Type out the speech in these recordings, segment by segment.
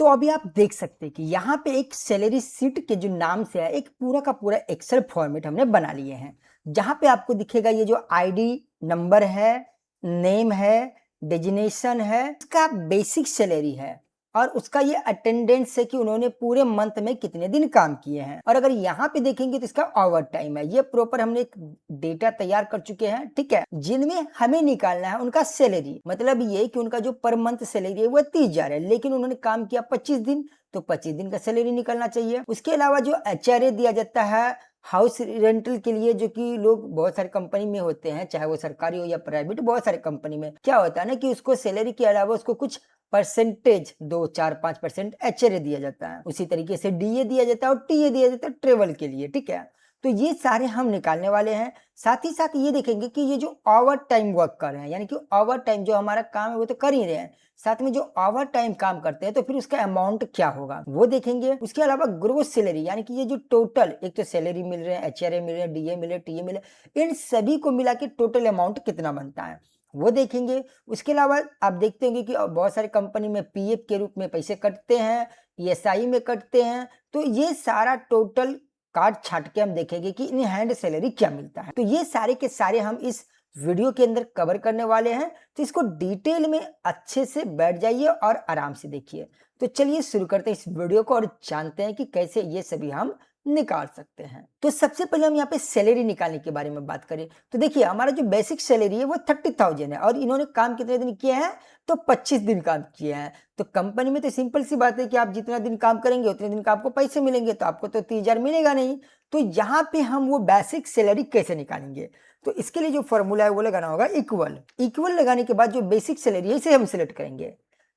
तो अभी आप देख सकते हैं कि यहाँ पे एक सैलरी शीट के जो नाम से है एक पूरा का पूरा एक्सेल फॉर्मेट हमने बना लिए हैं। जहाँ पे आपको दिखेगा ये जो आईडी नंबर है, नेम है, डेजिग्नेशन है, इसका बेसिक सैलरी है और उसका ये अटेंडेंस है कि उन्होंने पूरे मंथ में कितने दिन काम किए हैं। और अगर यहाँ पे देखेंगे तो इसका ओवर टाइम है। ये प्रॉपर हमने एक डेटा तैयार कर चुके हैं, ठीक है, जिनमें हमें निकालना है उनका सैलरी। मतलब ये कि उनका जो पर मंथ सैलरी है वो 30,000 है, लेकिन उन्होंने काम किया 25 दिन, तो 25 दिन का सैलरी निकलना चाहिए। उसके अलावा जो एचआरए दिया जाता है हाउस रेंटल के लिए, जो कि लोग बहुत सारे कंपनी में होते हैं, चाहे वो सरकारी हो या प्राइवेट, बहुत सारे कंपनी में क्या होता है ना कि उसको सैलरी के अलावा उसको कुछ परसेंटेज 2, 4, 5% एचआरए दिया जाता है। उसी तरीके से डीए दिया जाता है और टीए दिया जाता है ट्रेवल के लिए, ठीक है। तो ये सारे हम निकालने वाले हैं। साथ ही साथ ये देखेंगे कि ये जो ओवर टाइम वर्क कर रहे हैं, यानी कि ओवर टाइम जो हमारा काम है वो तो कर ही रहे हैं, साथ में जो ओवर टाइम काम करते हैं तो फिर उसका अमाउंट क्या होगा वो देखेंगे। उसके अलावा ग्रोस सैलरी, यानी कि ये जो टोटल एक तो सैलरी मिल रहे हैं, एचआरए मिल रहे हैं, डीए मिले, टीए मिले, इन सभी को मिला के टोटल अमाउंट कितना बनता है वो देखेंगे। उसके अलावा आप देखते होंगे कि बहुत सारे कंपनी में पीएफ के रूप में पैसे कटते हैं, ईएसआई में कटते हैं, तो ये सारा टोटल काट छाट के हम देखेंगे कि इन हैंड सैलरी क्या मिलता है। तो ये सारे के सारे हम इस वीडियो के अंदर कवर करने वाले हैं, तो इसको डिटेल में अच्छे से बैठ जाइए और आराम से देखिए। तो चलिए शुरू करते हैं इस वीडियो को और जानते हैं कि कैसे ये सभी हम निकाल सकते हैं। तो सबसे पहले हम यहाँ पे सैलरी निकालने के बारे में बात करें तो देखिए हमारा जो बेसिक सैलरी है वो 30,000 है और इन्होंने काम कितने दिन किए हैं, तो 25 दिन काम किए हैं। तो कंपनी में तो सिंपल सी बात है कि आप जितना दिन काम करेंगे उतने दिन का आपको पैसे मिलेंगे, तो आपको तो 30,000 मिलेगा नहीं। तो यहाँ पे हम वो बेसिक सैलरी कैसे निकालेंगे, तो इसके लिए जो फॉर्मूला है वो लगाना होगा इक्वल। इक्वल लगाने के बाद जो बेसिक सैलरी है इसे हम सिलेक्ट करेंगे।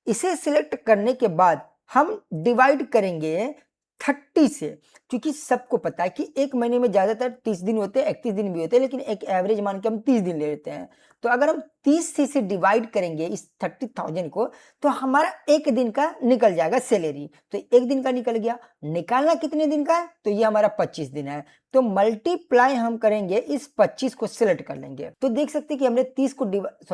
इसे सिलेक्ट करने के बाद हम डिवाइड करेंगे 30 से, क्योंकि सबको पता है कि एक महीने में ज्यादातर 30 दिन होते हैं, 31 दिन भी होते हैं, लेकिन एक एवरेज मान के हम 30 दिन ले लेते हैं। तो अगर हम 30 से डिवाइड करेंगे इस 30,000 को, तो हमारा एक दिन का निकल जाएगा सैलरी। तो एक दिन का निकल गया। निकालना कितने दिन का है, तो ये हमारा 25 दिन है। तो मल्टीप्लाई हम करेंगे, इस 25 को सिलेक्ट कर लेंगे। तो देख सकते हैं कि हमने 30 को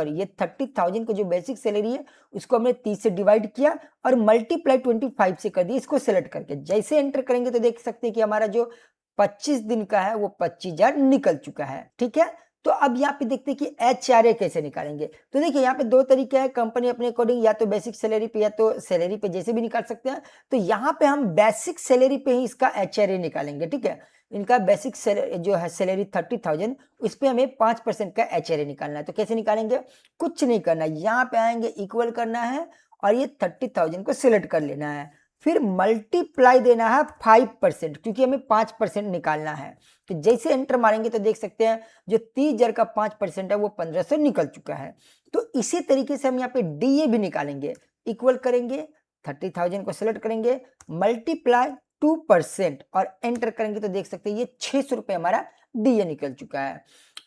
ये 30,000 को जो बेसिक सैलरी है उसको हमने 30 से डिवाइड किया और मल्टीप्लाई 25 से कर दिया, इसको सिलेक्ट करके जैसे एंटर करेंगे तो देख सकते हैं कि हमारा जो 25 दिन का है वो 25,000 निकल चुका है, ठीक है। तो अब यहाँ पे देखते हैं कि एचआरए कैसे निकालेंगे। तो देखिए यहाँ पे दो तरीके हैं, कंपनी अपने अकॉर्डिंग या तो बेसिक सैलरी पे या तो सैलरी पे जैसे भी निकाल सकते हैं। तो यहाँ पे हम बेसिक सैलरी पे ही इसका एचआरए निकालेंगे, ठीक है। इनका बेसिक जो है सैलरी 30,000, इस पे हमें 5% का एचआरए निकालना है। तो कैसे निकालेंगे, कुछ नहीं करना है, यहाँ पे आएंगे, इक्वल करना है और ये 30,000 को सिलेक्ट कर लेना है, फिर मल्टीप्लाई देना है 5%, क्योंकि हमें 5% निकालना है। तो जैसे एंटर मारेंगे तो देख सकते हैं जो 30,000 का 5% है वो 1,500 निकल चुका है। तो इसी तरीके से हम यहाँ पे डीए भी निकालेंगे। इक्वल करेंगे, 30,000 को सिलेक्ट करेंगे, मल्टीप्लाई 2% और एंटर करेंगे तो देख सकते हैं ये 600 रुपये हमारा डीए निकल चुका है,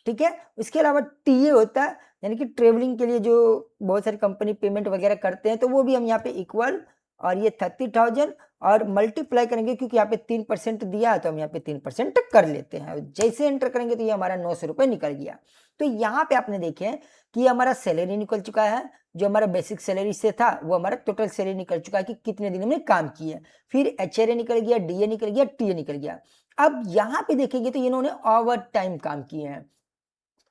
ठीक है। इसके अलावा टीए होता है, यानी कि ट्रेवलिंग के लिए जो बहुत सारी कंपनी पेमेंट वगैरह करते हैं, तो वो भी हम यहाँ पे इक्वल और ये 30,000 और मल्टीप्लाई करेंगे, क्योंकि यहाँ पे 3% दिया है तो हम यहाँ पे 3% कर लेते हैं। जैसे एंटर करेंगे तो ये हमारा 900 रुपये निकल गया। तो यहाँ पे आपने देखे कि हमारा सैलरी निकल चुका है, जो हमारा बेसिक सैलरी से था वो हमारा टोटल सैलरी निकल चुका है कि कितने दिन में काम किए, फिर एचआरए निकल गया, डीए निकल गया, टीए निकल गया। अब यहाँ पे देखेंगे तो इन्होंने ओवर टाइम काम किए हैं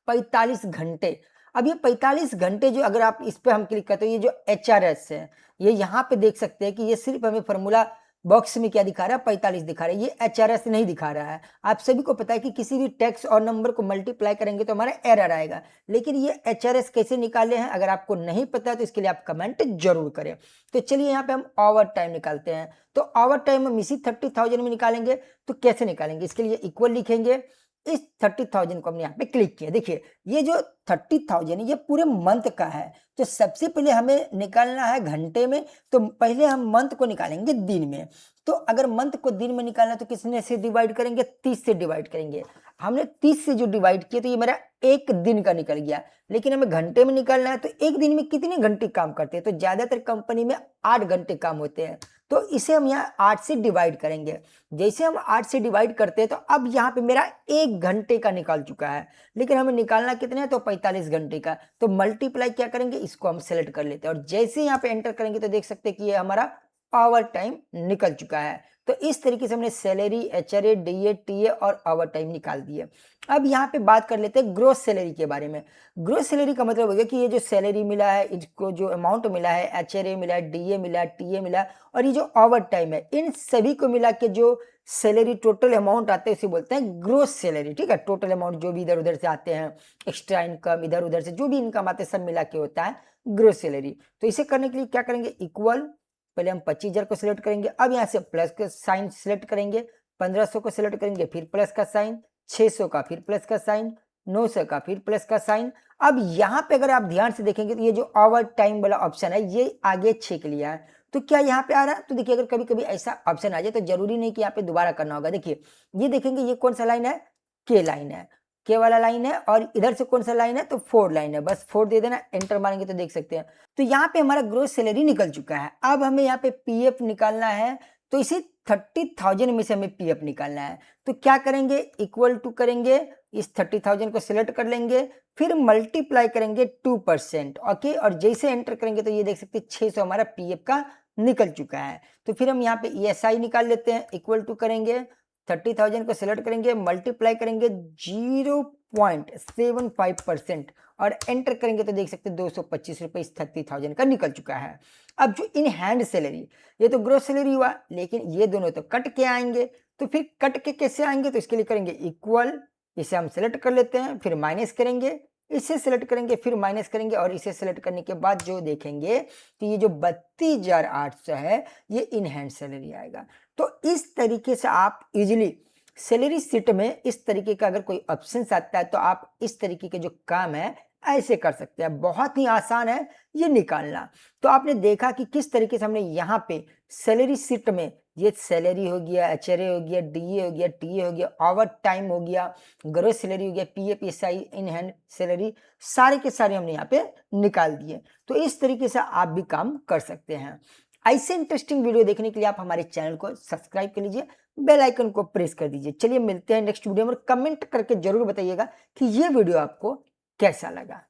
45 घंटे। अब ये 45 घंटे जो अगर आप इस पे हम क्लिक करते हैं, ये जो एचआरएस है ये यहाँ पे देख सकते हैं कि ये सिर्फ हमें फॉर्मूला बॉक्स में क्या दिखा रहा है, 45 दिखा रहा है, ये एचआरएस नहीं दिखा रहा है। आप सभी को पता है कि किसी भी टेक्स्ट और नंबर को मल्टीप्लाई करेंगे तो हमारा एरर आएगा, लेकिन ये एचआरएस कैसे निकाले हैं अगर आपको नहीं पता है तो इसके लिए आप कमेंट जरूर करें। तो चलिए यहाँ पे हम ओवर टाइम निकालते हैं। तो ओवर टाइम हम इसी 30,000 में निकालेंगे। तो कैसे निकालेंगे, इसके लिए इक्वल लिखेंगे, इस 30,000 को हमने यहाँ पे क्लिक किया। देखिए ये जो 30,000 ये पूरे मंथ का है। तो सबसे पहले हमें निकालना है घंटे में, तो पहले हम मंथ को निकालेंगे दिन में। तो अगर मंथ को दिन में निकालना तो किसने से डिवाइड करेंगे, 30 से डिवाइड करेंगे। हमने 30 से जो डिवाइड किया तो ये मेरा एक दिन का निकल गया, लेकिन हमें घंटे में निकालना है। तो एक दिन में कितने घंटे काम करते हैं, तो ज्यादातर कंपनी में 8 घंटे काम होते हैं। तो इसे हम यहाँ 8 से डिवाइड करेंगे। जैसे हम 8 से डिवाइड करते हैं तो अब यहाँ पे मेरा एक घंटे का निकाल चुका है, लेकिन हमें निकालना कितना है, तो 45 घंटे का। तो मल्टीप्लाई क्या करेंगे, इसको हम सेलेक्ट कर लेते हैं और जैसे यहाँ पे एंटर करेंगे तो देख सकते हैं कि ये हमारा ओवर टाइम निकल चुका है। तो इस तरीके से हमने सैलरी, एचआरए, डीए, टीए और ओवर टाइम निकाल दिए। अब यहाँ पे बात कर लेते हैं ग्रोस सैलरी के बारे में। ग्रोस सैलरी का मतलब हो गया कि ये जो सैलरी मिला है, इसको जो अमाउंट मिला है, एचआरए मिला है, डीए मिला है, टीए मिला है और ये जो ओवर टाइम है, इन सभी को मिला के जो सैलरी टोटल अमाउंट आते हैं उसे बोलते हैं ग्रोस सैलरी। ठीक है, टोटल अमाउंट जो भी इधर उधर से आते हैं, एक्स्ट्रा इनकम इधर उधर से जो भी इनकम आते हैं सब मिला के होता है ग्रोस सैलरी। तो इसे करने के लिए क्या करेंगे, इक्वल, पहले हम 25,000 को सिलेक्ट करेंगे, अब यहाँ से प्लस का साइन सिलेक्ट करेंगे, 1500 को सिलेक्ट करेंगे, फिर प्लस का साइन, 600 का फिर प्लस का साइन, 900 का फिर प्लस का साइन। अब यहाँ पे अगर आप ध्यान से देखेंगे तो ये जो ओवर टाइम वाला ऑप्शन है ये आगे छेक लिया है। तो क्या यहाँ पे आ रहा है, तो देखिए अगर कभी कभी ऐसा ऑप्शन आ जाए तो जरूरी नहीं कि यहाँ पे दोबारा करना होगा। देखिए ये देखेंगे ये कौन सा लाइन है, के लाइन है, के वाला लाइन है और इधर से कौन सा लाइन है, तो 4 लाइन है, बस 4 दे देना, एंटर मारेंगे तो देख सकते हैं। तो यहाँ पे हमारा ग्रोस सैलरी निकल चुका है। अब हमें यहाँ पे पीएफ निकालना है, तो इसी 30,000 में से हमें पीएफ निकालना है। तो क्या करेंगे, इक्वल टू करेंगे, इस 30,000 को सिलेक्ट कर लेंगे, फिर मल्टीप्लाई करेंगे 2%। ओके, और जैसे एंटर करेंगे तो ये देख सकते हैं 600 हमारा पीएफ का निकल चुका है। तो फिर हम यहाँ पे ईएसआई निकाल लेते हैं, इक्वल टू करेंगे, 30,000 को सिलेक्ट करेंगे, मल्टीप्लाई करेंगे 0.75% और एंटर करेंगे तो देख सकते हैं 225 रुपये इस 30,000 का निकल चुका है। अब जो इन हैंड सैलरी, ये तो ग्रोस सैलरी हुआ, लेकिन ये दोनों तो कट के आएंगे। तो फिर कट के कैसे आएंगे, तो इसके लिए करेंगे इक्वल, इसे हम सेलेक्ट कर लेते हैं, फिर माइनस करेंगे, इसे सेलेक्ट करेंगे, फिर माइनस करेंगे और इसे सेलेक्ट करने के बाद जो देखेंगे कि ये जो 32,800 है ये इन हैंड सैलरी आएगा। तो इस तरीके से आप इजीली सैलरी शीट में इस तरीके का अगर कोई ऑप्शन आता है तो आप इस तरीके के जो काम है ऐसे कर सकते हैं। बहुत ही आसान है ये निकालना। तो आपने देखा कि किस तरीके से हमने यहाँ पे सैलरी शीट में ये सैलरी हो गया, एचआरए हो गया, डीए हो गया, टीए हो गया, ओवर टाइम हो गया, ग्रोस सैलरी हो गया, PF, ESI, in hand salary, सारे के सारे हमने यहाँ पे निकाल दिए। तो इस तरीके से आप भी काम कर सकते हैं। ऐसे इंटरेस्टिंग वीडियो देखने के लिए आप हमारे चैनल को सब्सक्राइब कर लीजिए, बेल आइकन को प्रेस कर दीजिए। चलिए मिलते हैं नेक्स्ट वीडियो में, कमेंट करके जरूर बताइएगा कि ये वीडियो आपको कैसा लगा।